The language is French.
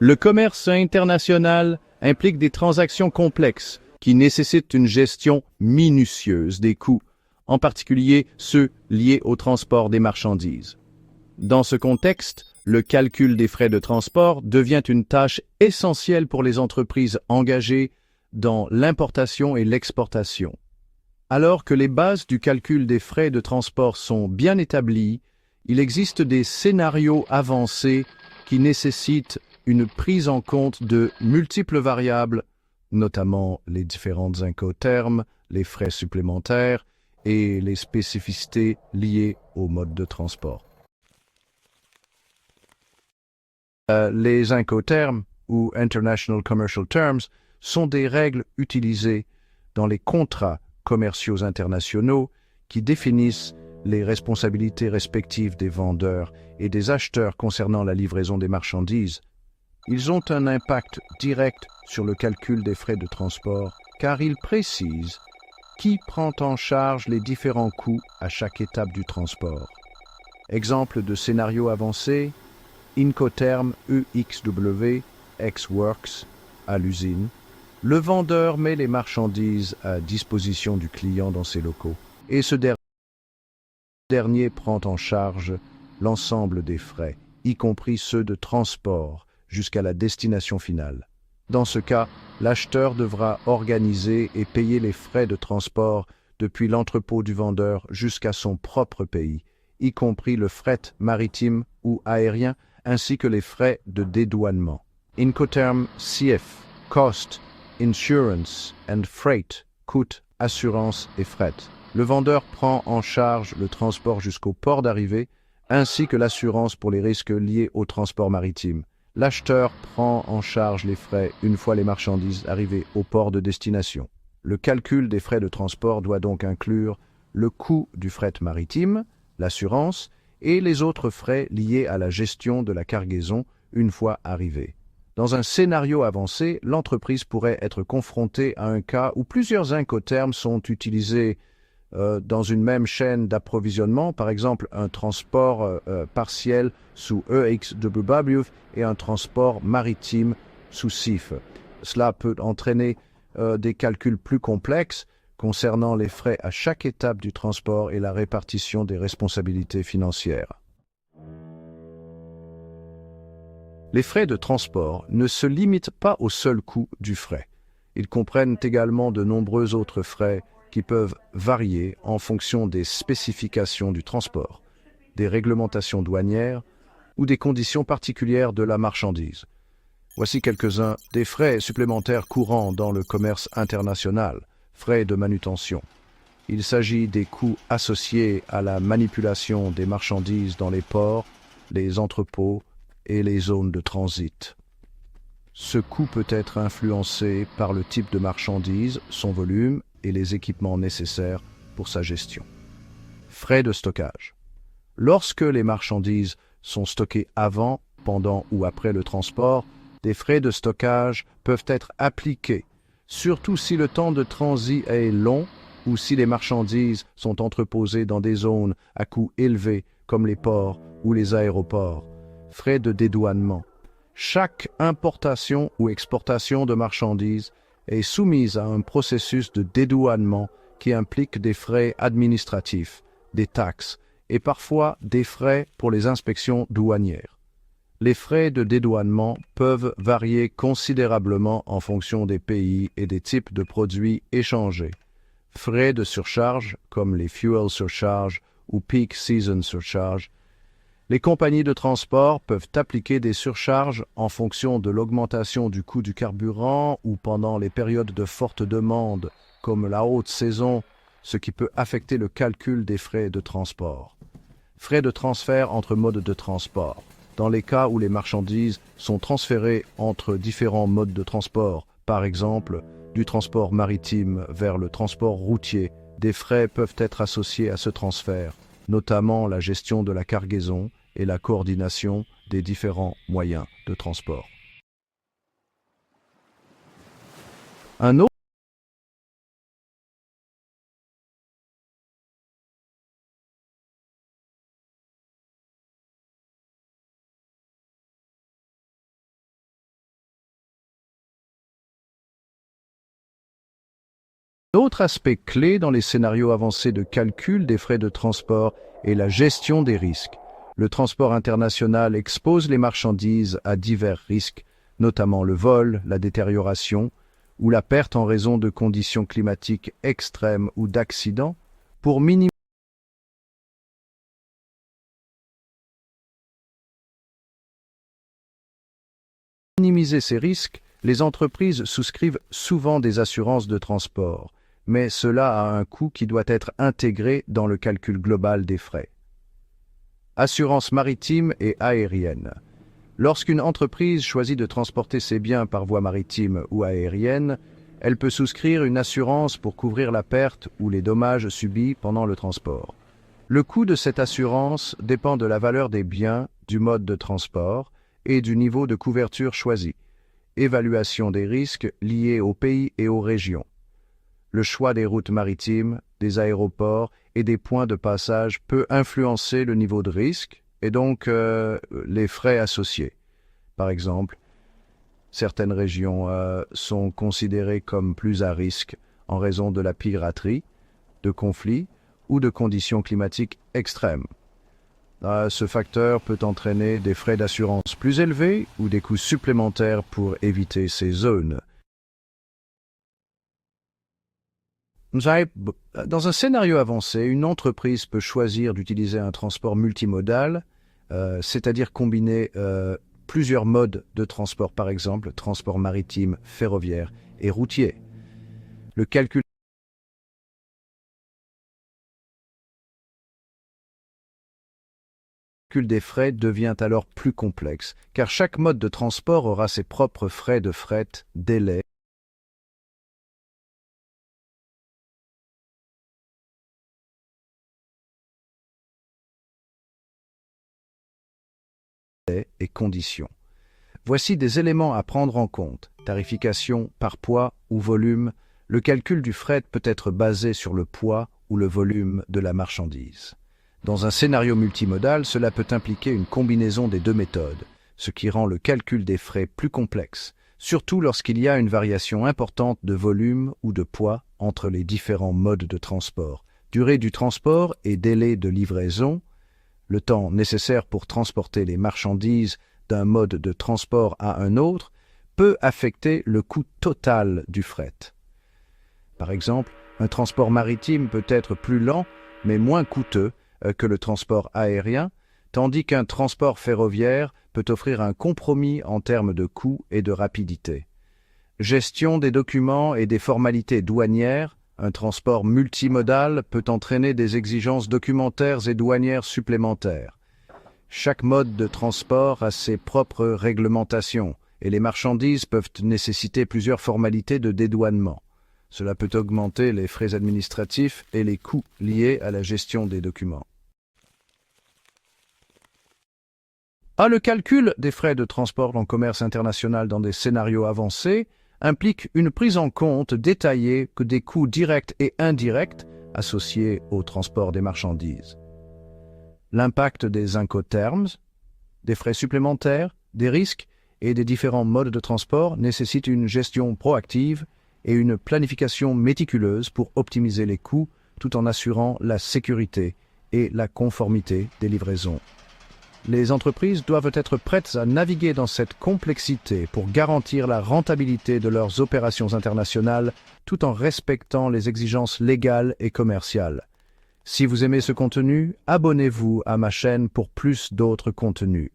Le commerce international implique des transactions complexes qui nécessitent une gestion minutieuse des coûts, en particulier ceux liés au transport des marchandises. Dans ce contexte, le calcul des frais de transport devient une tâche essentielle pour les entreprises engagées dans l'importation et l'exportation. Alors que les bases du calcul des frais de transport sont bien établies, il existe des scénarios avancés qui nécessitent une prise en compte de multiples variables, notamment les différentes incoterms, les frais supplémentaires et les spécificités liées au mode de transport. Les incoterms, ou International Commercial Terms, sont des règles utilisées dans les contrats commerciaux internationaux qui définissent les responsabilités respectives des vendeurs et des acheteurs concernant la livraison des marchandises. Ils ont un impact direct sur le calcul des frais de transport car ils précisent qui prend en charge les différents coûts à chaque étape du transport. Exemple de scénario avancé, Incoterm EXW, ex-Works, à l'usine. Le vendeur met les marchandises à disposition du client dans ses locaux et ce dernier prend en charge l'ensemble des frais, y compris ceux de transport, jusqu'à la destination finale. Dans ce cas, l'acheteur devra organiser et payer les frais de transport depuis l'entrepôt du vendeur jusqu'à son propre pays, y compris le fret maritime ou aérien, ainsi que les frais de dédouanement. Incoterm CF, Cost, Insurance and Freight, coût, assurance et fret. Le vendeur prend en charge le transport jusqu'au port d'arrivée, ainsi que l'assurance pour les risques liés au transport maritime. L'acheteur prend en charge les frais une fois les marchandises arrivées au port de destination. Le calcul des frais de transport doit donc inclure le coût du fret maritime, l'assurance et les autres frais liés à la gestion de la cargaison une fois arrivée. Dans un scénario avancé, l'entreprise pourrait être confrontée à un cas où plusieurs incoterms sont utilisés dans une même chaîne d'approvisionnement, par exemple un transport partiel sous EXWW et un transport maritime sous CIF. Cela peut entraîner des calculs plus complexes concernant les frais à chaque étape du transport et la répartition des responsabilités financières. Les frais de transport ne se limitent pas au seul coût du fret. Ils comprennent également de nombreux autres frais qui peuvent varier en fonction des spécifications du transport, des réglementations douanières ou des conditions particulières de la marchandise. Voici quelques-uns des frais supplémentaires courants dans le commerce international, frais de manutention. Il s'agit des coûts associés à la manipulation des marchandises dans les ports, les entrepôts et les zones de transit. Ce coût peut être influencé par le type de marchandise, son volume et les équipements nécessaires pour sa gestion. Frais de stockage. Lorsque les marchandises sont stockées avant, pendant ou après le transport, des frais de stockage peuvent être appliqués, surtout si le temps de transit est long ou si les marchandises sont entreposées dans des zones à coûts élevés comme les ports ou les aéroports. Frais de dédouanement. Chaque importation ou exportation de marchandises est soumise à un processus de dédouanement qui implique des frais administratifs, des taxes et parfois des frais pour les inspections douanières. Les frais de dédouanement peuvent varier considérablement en fonction des pays et des types de produits échangés. Frais de surcharge, comme les fuel surcharge ou peak season surcharge. Les compagnies de transport peuvent appliquer des surcharges en fonction de l'augmentation du coût du carburant ou pendant les périodes de forte demande, comme la haute saison, ce qui peut affecter le calcul des frais de transport. Frais de transfert entre modes de transport. Dans les cas où les marchandises sont transférées entre différents modes de transport, par exemple du transport maritime vers le transport routier, des frais peuvent être associés à ce transfert, notamment la gestion de la cargaison et la coordination des différents moyens de transport. Un autre autre aspect clé dans les scénarios avancés de calcul des frais de transport est la gestion des risques. Le transport international expose les marchandises à divers risques, notamment le vol, la détérioration ou la perte en raison de conditions climatiques extrêmes ou d'accidents. Pour minimiser ces risques, les entreprises souscrivent souvent des assurances de transport, mais cela a un coût qui doit être intégré dans le calcul global des frais. Assurance maritime et aérienne. Lorsqu'une entreprise choisit de transporter ses biens par voie maritime ou aérienne, elle peut souscrire une assurance pour couvrir la perte ou les dommages subis pendant le transport. Le coût de cette assurance dépend de la valeur des biens, du mode de transport et du niveau de couverture choisi. Évaluation des risques liés au pays et aux régions. Le choix des routes maritimes, des aéroports et des points de passage peut influencer le niveau de risque et donc les frais associés. Par exemple, certaines régions sont considérées comme plus à risque en raison de la piraterie, de conflits ou de conditions climatiques extrêmes. Ce facteur peut entraîner des frais d'assurance plus élevés ou des coûts supplémentaires pour éviter ces zones. Dans un scénario avancé, une entreprise peut choisir d'utiliser un transport multimodal, c'est-à-dire combiner plusieurs modes de transport, par exemple transport maritime, ferroviaire et routier. Le calcul des frais devient alors plus complexe, car chaque mode de transport aura ses propres frais de fret, délais, et conditions. Voici des éléments à prendre en compte. Tarification par poids ou volume. Le calcul du fret peut être basé sur le poids ou le volume de la marchandise. Dans un scénario multimodal, cela peut impliquer une combinaison des deux méthodes, ce qui rend le calcul des frais plus complexe, surtout lorsqu'il y a une variation importante de volume ou de poids entre les différents modes de transport. Durée du transport et délai de livraison. Le temps nécessaire pour transporter les marchandises d'un mode de transport à un autre peut affecter le coût total du fret. Par exemple, un transport maritime peut être plus lent mais moins coûteux que le transport aérien, tandis qu'un transport ferroviaire peut offrir un compromis en termes de coût et de rapidité. Gestion des documents et des formalités douanières. Un transport multimodal peut entraîner des exigences documentaires et douanières supplémentaires. Chaque mode de transport a ses propres réglementations et les marchandises peuvent nécessiter plusieurs formalités de dédouanement. Cela peut augmenter les frais administratifs et les coûts liés à la gestion des documents. Le calcul des frais de transport en commerce international dans des scénarios avancés implique une prise en compte détaillée des coûts directs et indirects associés au transport des marchandises. L'impact des incoterms, des frais supplémentaires, des risques et des différents modes de transport nécessite une gestion proactive et une planification méticuleuse pour optimiser les coûts tout en assurant la sécurité et la conformité des livraisons. Les entreprises doivent être prêtes à naviguer dans cette complexité pour garantir la rentabilité de leurs opérations internationales tout en respectant les exigences légales et commerciales. Si vous aimez ce contenu, abonnez-vous à ma chaîne pour plus d'autres contenus.